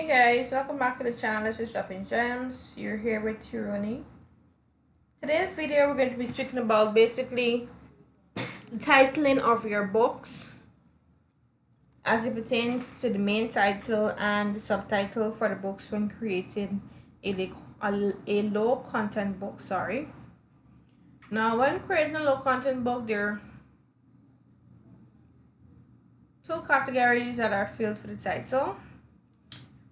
Hey guys, welcome back to the channel. This is Dropping Gems. You're here with Tironi. Today's video we're going to be speaking about basically the titling of your books as it pertains to the main title and the subtitle for the books when creating a low content book. Now when creating a low content book, there are two categories that are filled for the title.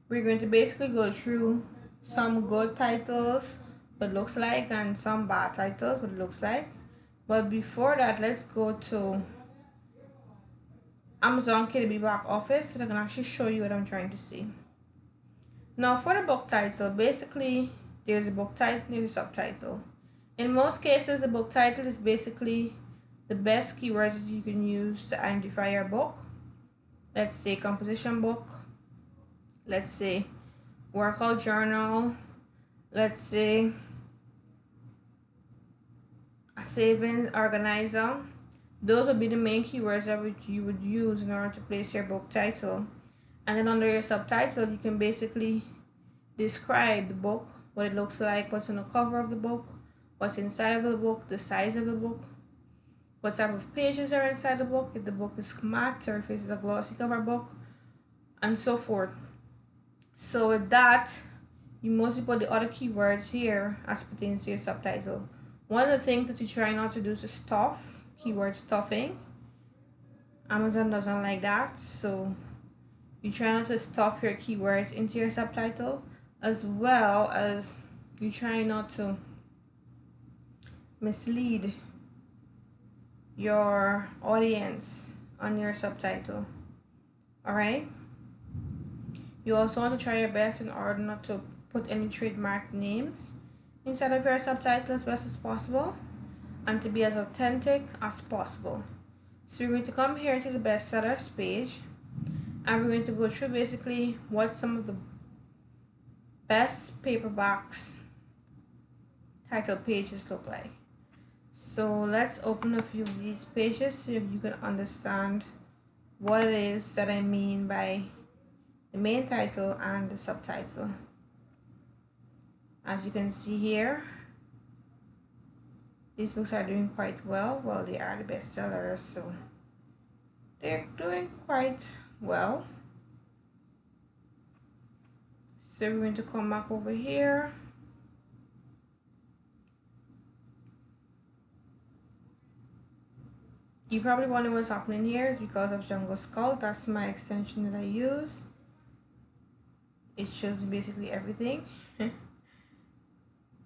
We're going to basically go through some good titles what looks like and some bad titles what it looks like. But before that, let's go to Amazon KDP back office so I can actually show you what I'm trying to see. Now for the book title, basically there's a book title and there's a subtitle. In most cases, the book title is basically the best keywords that you can use to identify your book. Let's say composition book, let's say workout journal, let's say a savings organizer. Those would be the main keywords that you would use in order to place your book title. And then under your subtitle, you can basically describe the book, what it looks like, what's on the cover of the book, what's inside of the book, the size of the book, what type of pages are inside the book, if the book is matte or if it's a glossy cover book, and so forth. So with that, you mostly put the other keywords here as pertains to your subtitle. One of the things that you try not to do is to stuff, keyword stuffing. Amazon doesn't like that, so you try not to stuff your keywords into your subtitle, as well as you try not to mislead your audience on your subtitle. Alright? You also want to try your best in order not to put any trademark names inside of your subtitle as best as possible and to be as authentic as possible. So we're going to come here to the bestsellers page and we're going to go through basically what some of the best paperbacks title pages look like. So let's open a few of these pages so you can understand what it is that I mean by the main title and the subtitle. As you can see here, these books are doing quite well. Well, they are the bestsellers, so they're doing quite well. So we're going to come back over here. You probably wonder what's happening here is because of Jungle Skull. That's my extension that I use. It shows basically everything.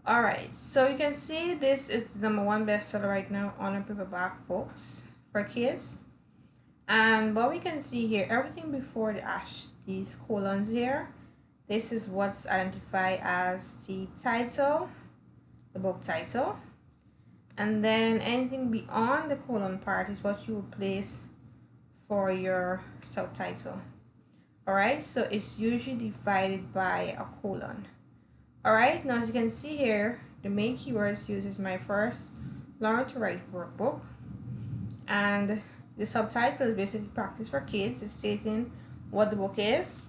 Alright, so you can see this is the #1 bestseller right now on paperback books for kids. And what we can see here, everything before these colons here, this is what's identified as the title, the book title. And then anything beyond the colon part is what you will place for your subtitle. Alright, so it's usually divided by a colon. Alright, now as you can see here, the main keywords used is my first Learn to Write workbook. And the subtitle is basically practice for kids. It's stating what the book is.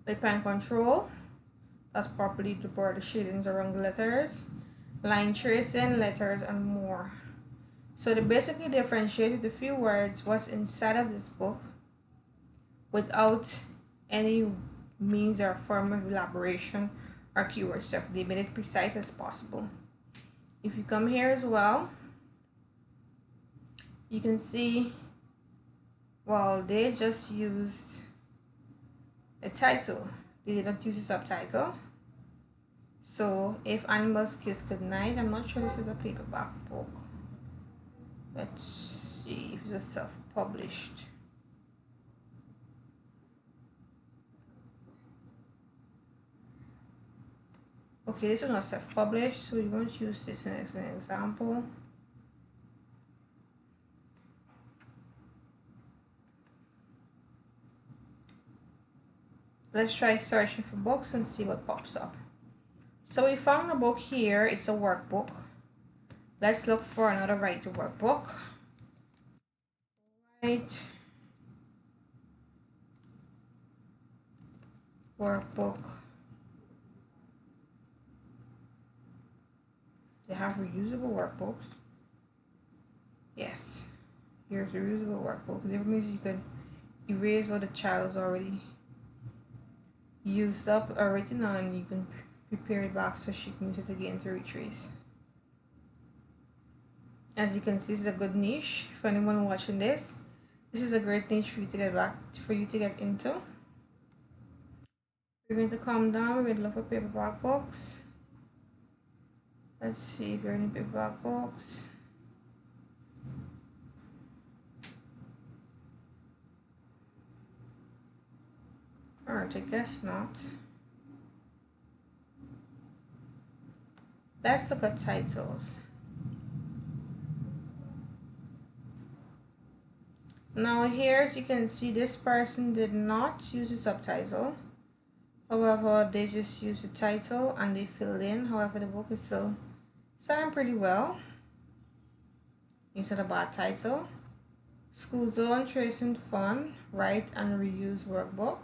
With pen control, that's properly to blur the shadings around the letters, line tracing, letters, and more. So they basically differentiate with a few words what's inside of this book without any means or form of elaboration or keyword stuff. They made it precise as possible. If you come here as well, you can see, well, they just used a title. They did not use a subtitle. So if Animals Kiss Goodnight, I'm not sure this is a paperback book. Let's see if it's self-published. Okay, this was not self-published, so we won't use this as an example. Let's try searching for books and see what pops up. So we found a book here. It's a workbook. Let's look for another writer workbook. Right. workbook. They have reusable workbooks. Yes, here's the reusable workbook. That means you can erase what the child has already used up or written on, and you can prepare it back so she can use it again to retrace. As you can see, this is a good niche for anyone watching this. This is a great niche for you to get into. We're going to come down. We're going to look for paperback books. Let's see if there are any paperback books. Alright, I guess not. Let's look at titles. Now here, as you can see, this person did not use the subtitle. However, they just used the title and they filled in. However, the book is still selling pretty well. Instead of a bad title. School Zone, Tracing Fun, Write and Reuse Workbook.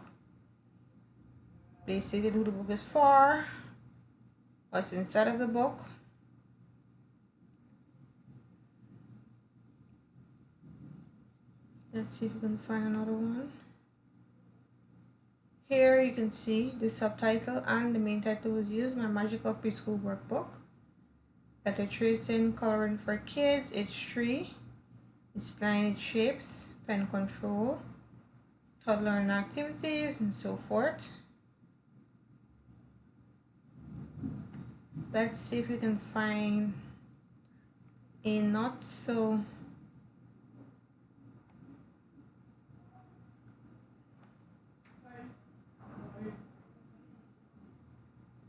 They stated who the book is for, what's inside of the book. Let's see if we can find another one. Here you can see the subtitle and the main title was used, My Magical Preschool Workbook. Letter tracing, coloring for kids, age 3. It's lineage shapes, pen control, toddler and activities, and so forth. Let's see if we can find a not so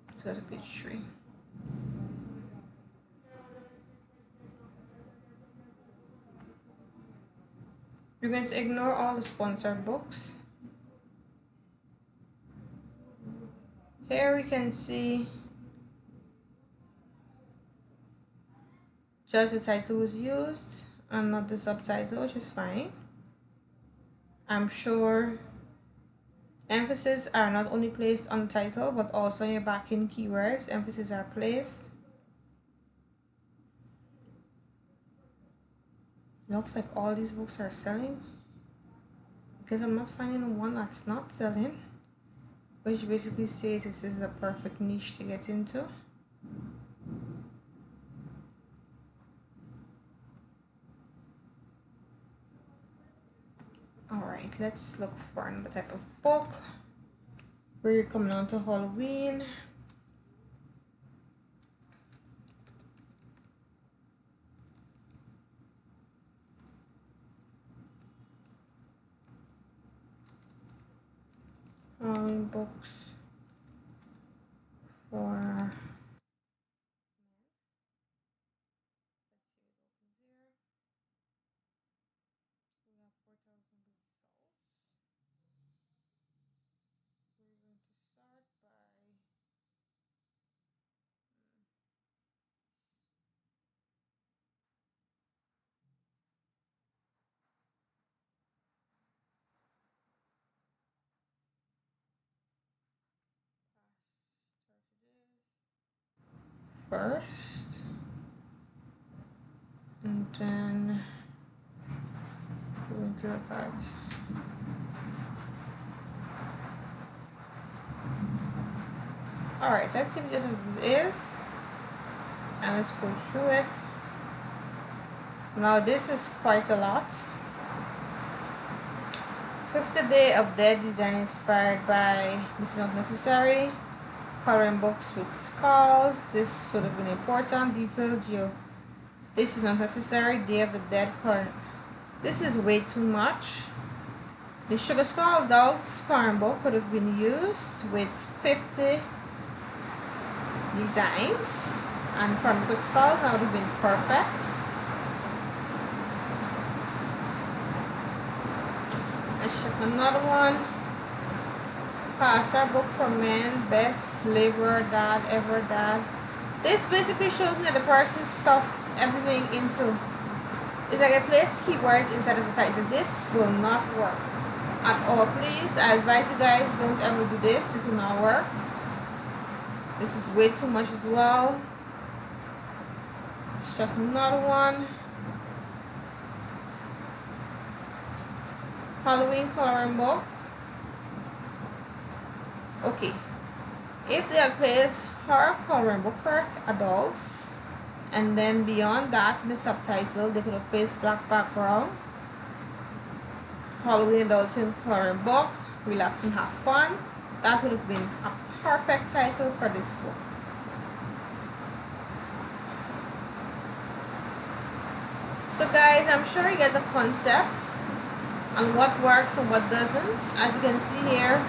let's go to page 3. We're going to ignore all the sponsored books. Here we can see just the title was used and not the subtitle, which is fine. I'm sure emphasis are not only placed on the title but also on your backing keywords. Emphasis are placed. Looks like all these books are selling because I'm not finding one that's not selling, which basically says this is the perfect niche to get into. Alright, let's look for another type of book. We're coming on to Halloween. Halloween books for first, and then we're going to look at alright, let's see just what it is and let's go through it. Now this is quite a lot. 50th Day of Dead design inspired by This Is Not Necessary. Coloring books with skulls. This would have been important. Detail Geo. This is not necessary. Day of the Dead coloring. This is way too much. The Sugar Skull Adults coloring book could have been used with 50 designs and coloring book with skulls. That would have been perfect. Let's check another one. Pastor book for men, best labor dad ever dad. This basically shows me that the person stuffed everything into. It's like I place keywords inside of the title. This will not work. at all. Please, I advise you guys, don't ever do this. This will not work. This is way too much as well. Let's check another one. Halloween coloring book. Okay, if they had placed horror coloring book for adults, and then beyond that in the subtitle they could have placed black background, Halloween adulting coloring book, relax and have fun, that would have been a perfect title for this book. So guys, I'm sure you get the concept and what works and what doesn't. As you can see here,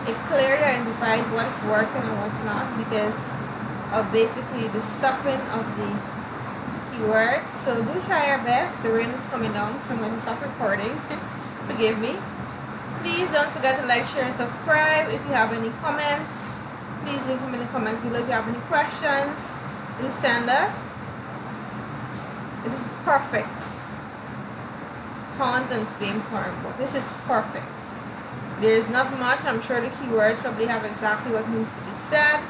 it clearly identifies what is working and what's not because of basically the stuffing of the keywords. So do try your best. The rain is coming down, so I'm going to stop recording. Forgive me. Please don't forget to like, share, and subscribe. If you have any comments, please leave them in the comments below. If you have any questions, do send us. This is perfect. Haunt and Flame coloring book. This is perfect. There is not much. I'm sure the keywords probably have exactly what needs to be said,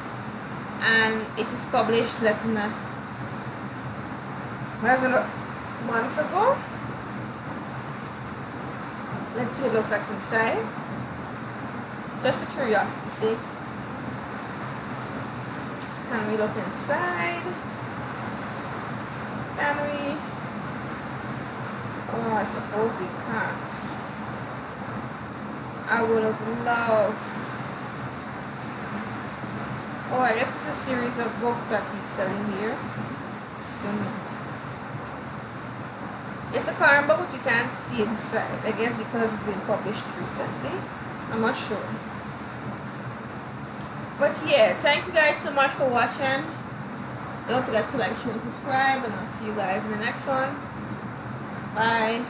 and it was published less than a month ago. Let's see what it looks like inside, just for curiosity's sake. Can we look inside? Can we? Oh, I suppose we can't. I would have loved. Oh, I guess it's a series of books that he's selling here. So it's a coloring book, but you can't see inside. I guess because it's been published recently. I'm not sure. But yeah, thank you guys so much for watching. Don't forget to like, share, and subscribe, and I'll see you guys in the next one. Bye.